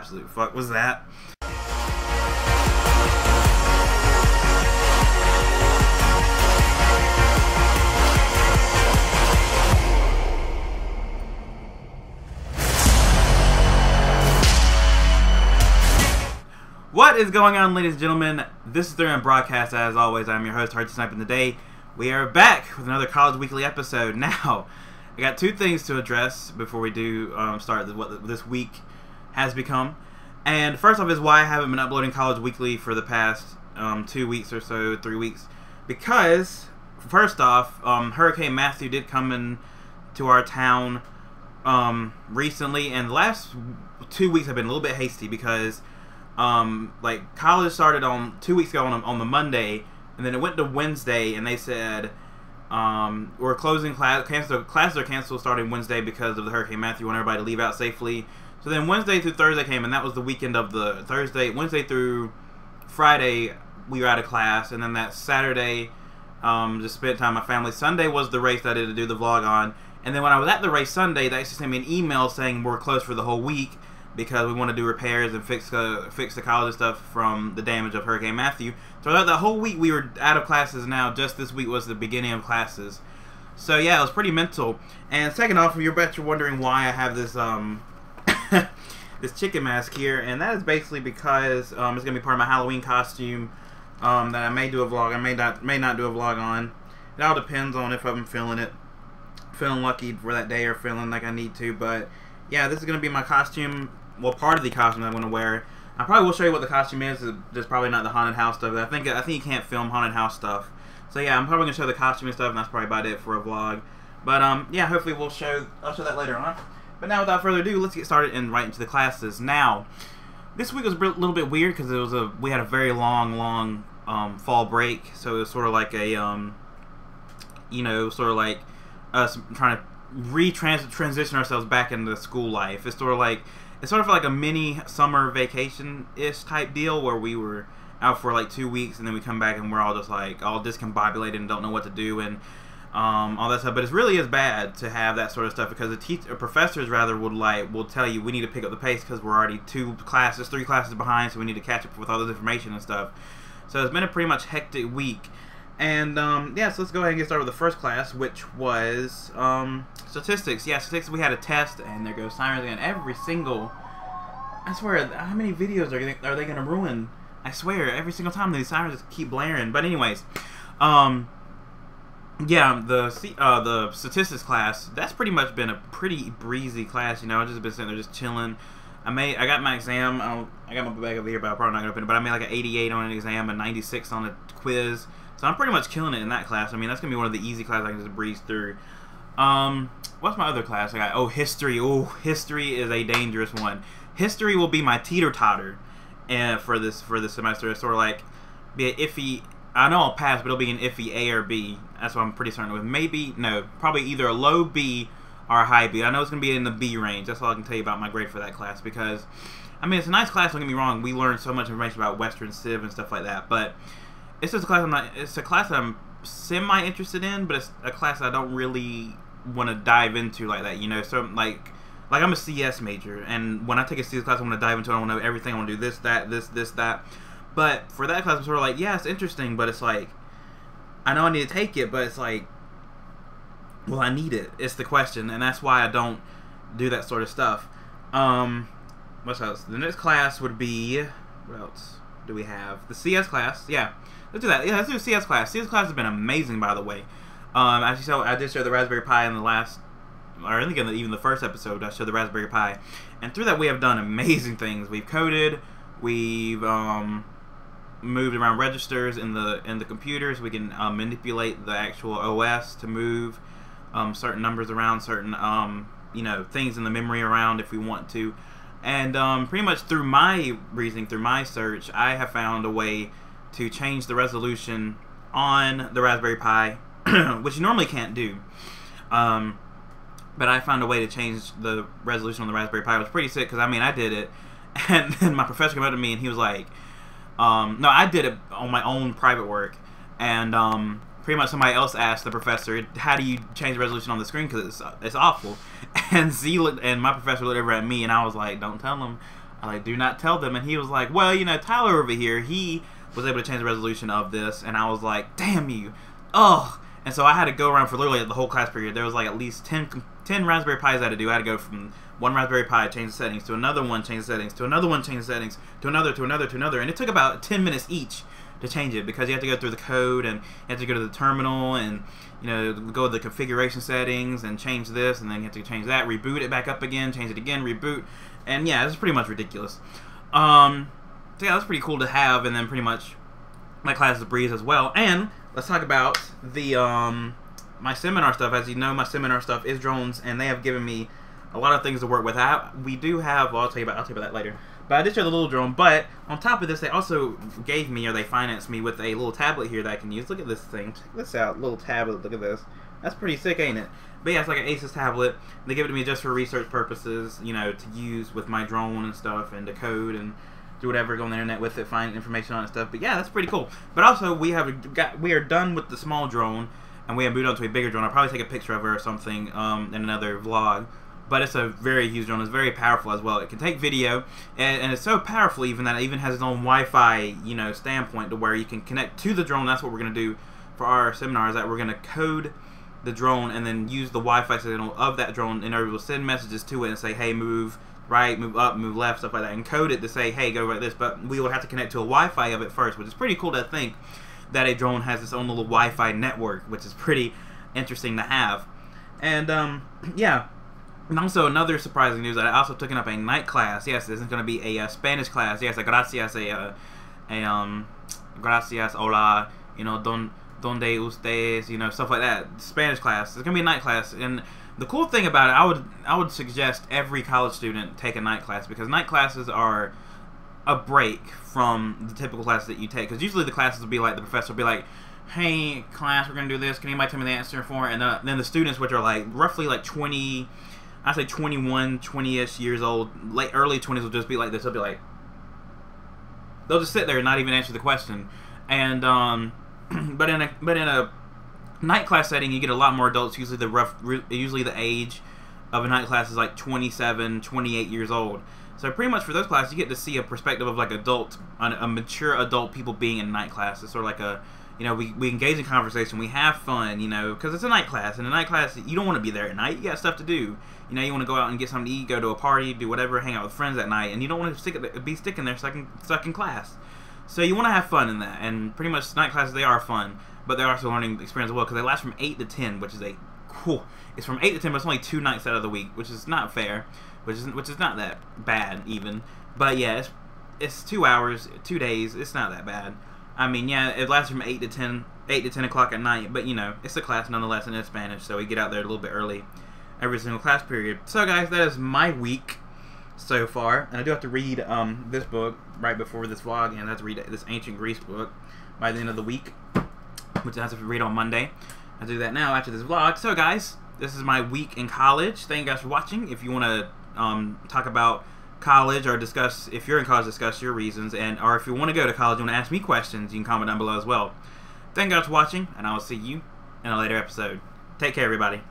absolute fuck was that? What is going on, ladies and gentlemen? This is 3 Broadcast. As always, I'm your host, Hard to Snipe in the Day. We are back with another College Weekly episode. Now, I got two things to address before we do start what this week has become. And first off is why I haven't been uploading College Weekly for the past 2 weeks or so, 3 weeks. Because, first off, Hurricane Matthew did come into our town recently, and the last 2 weeks have been a little bit hasty because like college started on 2 weeks ago on the Monday, and then it went to Wednesday, and they said we're closing classes are canceled starting Wednesday because of the Hurricane Matthew. Want everybody to leave out safely. So then Wednesday through Thursday came, and that was the weekend of the Wednesday through Friday we were out of class, and then that Saturday just spent time with my family. Sunday was the race that I did to do the vlog on, and then when I was at the race Sunday, they actually sent me an email saying we're closed for the whole week because we want to do repairs and fix the college and stuff from the damage of Hurricane Matthew. So the whole week we were out of classes. Now just this week was the beginning of classes. So yeah, it was pretty mental. And second off, you're wondering why I have this this chicken mask here, and that is basically because it's gonna be part of my Halloween costume that I may do a vlog. I may not do a vlog on. It all depends on if I'm feeling lucky for that day or feeling like I need to. But yeah, this is gonna be my costume. Well, part of the costume that I'm going to wear. I probably will show you what the costume is. Just probably not the haunted house stuff. I think you can't film haunted house stuff. So yeah, I'm probably going to show the costume and stuff, and that's probably about it for a vlog. But yeah, hopefully I'll show that later on. But now, without further ado, let's get started and right into the classes. Now, this week was a little bit weird because we had a very long fall break. So it was sort of like a sort of like us trying to transition ourselves back into school life. It's sort of like a mini summer vacation-ish type deal where we were out for like 2 weeks, and then we come back and we're all just like all discombobulated and don't know what to do and all that stuff. But it really is bad to have that sort of stuff because professors rather will tell you we need to pick up the pace because we're already 3 classes behind, so we need to catch up with all this information and stuff. So it's been a pretty much hectic week. And yeah, so let's go ahead and get started with the first class, which was statistics. Yeah, statistics. We had a test, and there goes sirens again. I swear, how many videos are they gonna ruin? I swear, every single time these sirens just keep blaring. But anyways, yeah, the statistics class, that's pretty much been a pretty breezy class. I've just been sitting there just chilling. I got my exam. I got my bag over here, but I'm probably not gonna open it. But I made like an 88 on an exam, a 96 on a quiz. So I'm pretty much killing it in that class. I mean, that's going to be one of the easy classes I can just breeze through. What's my other class I got? Oh, history. Oh, history is a dangerous one. History will be my teeter-totter for this semester. It's sort of like be an iffy. I know I'll pass, but it'll be an iffy A or B. That's what I'm pretty certain with. Probably either a low B or a high B. I know it's going to be in the B range. That's all I can tell you about my grade for that class because, I mean, it's a nice class, don't get me wrong. We learned so much information about Western Civ and stuff like that, but it's just a class it's a class that I'm semi-interested in, but it's a class that I don't really want to dive into like that, So, like I'm a CS major, and when I take a CS class, I want to dive into it. I want to know everything. I want to do this, that. But for that class, I'm sort of like, yeah, it's interesting, but it's like, I know I need to take it, but it's like, well, I need it. It's the question, and that's why I don't do that sort of stuff. What else? The next class would be, what else do we have? The CS class, yeah. Let's do that. Yeah, let's do CS class. CS class has been amazing, by the way. Actually, I did show the Raspberry Pi in the last, or I think even the first episode, I showed the Raspberry Pi. And through that, we have done amazing things. We've coded. We've moved around registers in the computers. We can manipulate the actual OS to move certain numbers around, certain things in the memory around if we want to. And pretty much through my reasoning, through my search, I have found a way to change the resolution on the Raspberry Pi, which you normally can't do. But I found a way to change the resolution on the Raspberry Pi. It was pretty sick because, I mean, I did it. And then my professor came up to me and he was like, no, I did it on my own private work. And pretty much somebody else asked the professor, how do you change the resolution on the screen because it's awful. And my professor looked over at me and I was like, don't tell him. I like, do not tell them. And he was like, well, you know, Tyler over here, he was able to change the resolution of this. And I was like, damn you. Ugh. And so I had to go around for literally the whole class period. There was like at least 10 Raspberry Pis I had to do. I had to go from one Raspberry Pi, change the settings, to another one, change the settings, to another one, change the settings, to another, to another, to another. And it took about 10 minutes each to change it, because you have to go through the code, and you have to go to the terminal, and you know, go to the configuration settings and change this, and then you have to change that, reboot it back up again, change it again, reboot, and yeah, it's pretty much ridiculous. So yeah, that's pretty cool to have. And then pretty much my class is a breeze as well. And let's talk about the my seminar stuff. As you know, my seminar stuff is drones, and they have given me a lot of things to work with. We do have, well, I'll tell you about that later. But I did share the little drone. But on top of this, they also gave me, or they financed me with a little tablet here that I can use. Look at this thing. Check this out. Little tablet. Look at this. That's pretty sick, ain't it? But yeah, it's like an Asus tablet. They give it to me just for research purposes, you know, to use with my drone and stuff, and to code and do whatever, go on the internet with it, find information on it and stuff. But yeah, that's pretty cool. But also, we are done with the small drone, and we have moved on to a bigger drone. I'll probably take a picture of her or something in another vlog. But it's a very huge drone. It's very powerful as well. It can take video, and it's so powerful even that it even has its own Wi-Fi, you know, standpoint, to where you can connect to the drone. That's what we're going to do for our seminar, is that we're going to code the drone and then use the Wi-Fi signal of that drone in order to send messages to it and say, hey, move right, move up, move left, stuff like that, and code it to say, hey, go like this. But we will have to connect to a Wi-Fi of it first, which is pretty cool to think that a drone has its own little Wi-Fi network, which is pretty interesting to have. And yeah. And also, another surprising news, that I also took up a night class. Yes, this is going to be a Spanish class. Yes, a gracias, gracias, hola, you know, donde ustedes, you know, stuff like that. Spanish class. It's going to be a night class. And the cool thing about it, I would suggest every college student take a night class, because night classes are a break from the typical classes that you take. Because usually the classes will be like, the professor will be like, hey, class, we're going to do this. Can anybody tell me the answer for it? And then the students, which are like roughly like 20... I say 21, 20-ish years old, early 20s, will just be like this. They'll be like, they'll just sit there and not even answer the question. And but in a night class setting, you get a lot more adults. Usually the age of a night class is like 27, 28 years old. So pretty much for those classes, you get to see a perspective of like a mature adult people being in night class. It's sort of like a, you know, we engage in conversation, we have fun, you know, because it's a night class. And a night class, you don't want to be there at night. You got stuff to do. You know, you want to go out and get something to eat, go to a party, do whatever, hang out with friends at night, and you don't want to be sticking there stuck in class. So you want to have fun in that. And pretty much night classes, they are fun, but they're also a learning experience as well, because they last from 8 to 10, which is it's from 8 to 10, but it's only 2 nights out of the week, which is not fair, which is not that bad even. But yeah, it's 2 hours, 2 days. It's not that bad. I mean, yeah, it lasts from 8 to 10 o'clock at night, but you know, it's a class nonetheless, and it's Spanish, so we get out there a little bit early every single class period. So guys, that is my week so far, and I do have to read this book right before this vlog, and I have to read this Ancient Greece book by the end of the week, which I have to read on Monday. I'll do that now after this vlog. So guys, this is my week in college. Thank you guys for watching. If you want to talk about college, or discuss, if you're in college, discuss your reasons, or if you want to go to college, you want to ask me questions, you can comment down below as well. Thank you guys for watching, and I will see you in a later episode. Take care, everybody.